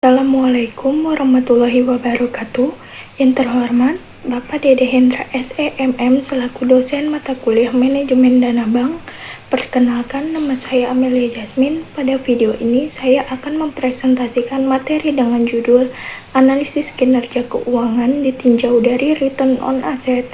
Assalamualaikum warahmatullahi wabarakatuh. Yang terhormat, Bapak Dede Hendra SEMM selaku dosen mata kuliah Manajemen Dana Bank. Perkenalkan, nama saya Amelia Jasmine. Pada video ini saya akan mempresentasikan materi dengan judul Analisis Kinerja Keuangan ditinjau dari Return on Asset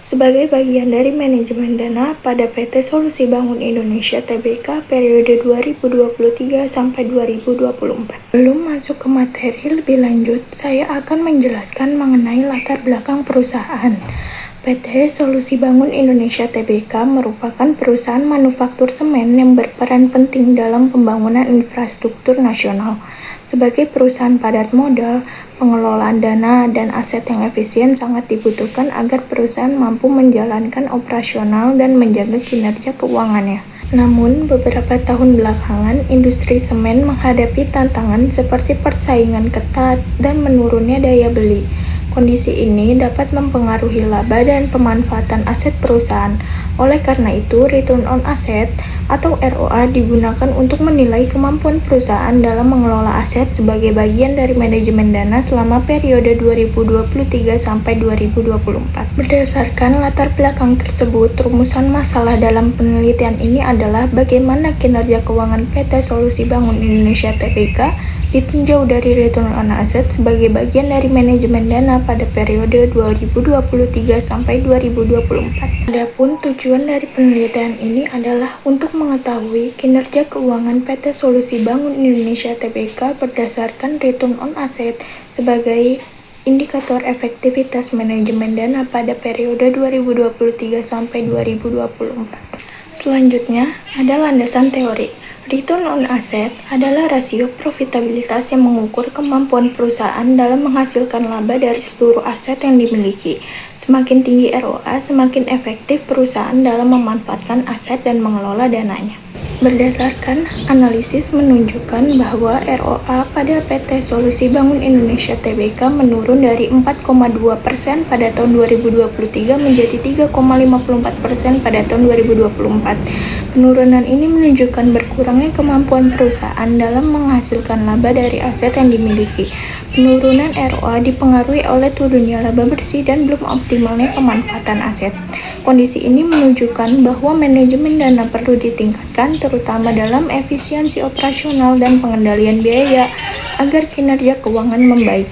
sebagai bagian dari manajemen dana pada PT Solusi Bangun Indonesia Tbk periode 2023 sampai 2024. Belum masuk ke materi lebih lanjut, saya akan menjelaskan mengenai latar belakang perusahaan. PT Solusi Bangun Indonesia Tbk merupakan perusahaan manufaktur semen yang berperan penting dalam pembangunan infrastruktur nasional. Sebagai perusahaan padat modal, pengelolaan dana dan aset yang efisien sangat dibutuhkan agar perusahaan mampu menjalankan operasional dan menjaga kinerja keuangannya. Namun, beberapa tahun belakangan, industri semen menghadapi tantangan seperti persaingan ketat dan menurunnya daya beli. Kondisi ini dapat mempengaruhi laba dan pemanfaatan aset perusahaan. Oleh karena itu, Return on Asset atau ROA digunakan untuk menilai kemampuan perusahaan dalam mengelola aset sebagai bagian dari manajemen dana selama periode 2023 sampai 2024. Berdasarkan latar belakang tersebut, rumusan masalah dalam penelitian ini adalah bagaimana kinerja keuangan PT Solusi Bangun Indonesia Tbk ditinjau dari Return on Asset sebagai bagian dari manajemen dana pada periode 2023 sampai 2024. Adapun tujuan dari penelitian ini adalah untuk mengetahui kinerja keuangan PT Solusi Bangun Indonesia Tbk berdasarkan Return on Asset sebagai indikator efektivitas manajemen dana pada periode 2023 sampai 2024. Selanjutnya, ada landasan teori. Return on Asset adalah rasio profitabilitas yang mengukur kemampuan perusahaan dalam menghasilkan laba dari seluruh aset yang dimiliki. Semakin tinggi ROA, semakin efektif perusahaan dalam memanfaatkan aset dan mengelola dananya. Berdasarkan analisis menunjukkan bahwa ROA pada PT Solusi Bangun Indonesia Tbk menurun dari 4,2% pada tahun 2023 menjadi 3,54% pada tahun 2024. Penurunan ini menunjukkan berkurangnya kemampuan perusahaan dalam menghasilkan laba dari aset yang dimiliki. Penurunan ROA dipengaruhi oleh turunnya laba bersih dan belum optimalnya pemanfaatan aset. Kondisi ini menunjukkan bahwa manajemen dana perlu ditingkatkan, terutama dalam efisiensi operasional dan pengendalian biaya, agar kinerja keuangan membaik.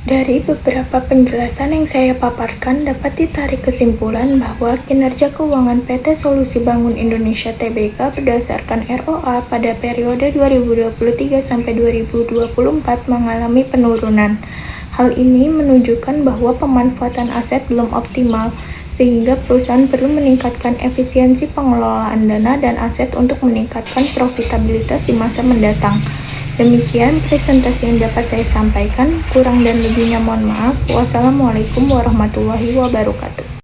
Dari beberapa penjelasan yang saya paparkan, dapat ditarik kesimpulan bahwa kinerja keuangan PT Solusi Bangun Indonesia Tbk berdasarkan ROA pada periode 2023 sampai 2024 mengalami penurunan. Hal ini menunjukkan bahwa pemanfaatan aset belum optimal, sehingga perusahaan perlu meningkatkan efisiensi pengelolaan dana dan aset untuk meningkatkan profitabilitas di masa mendatang. Demikian presentasi yang dapat saya sampaikan, kurang dan lebihnya mohon maaf. Wassalamualaikum warahmatullahi wabarakatuh.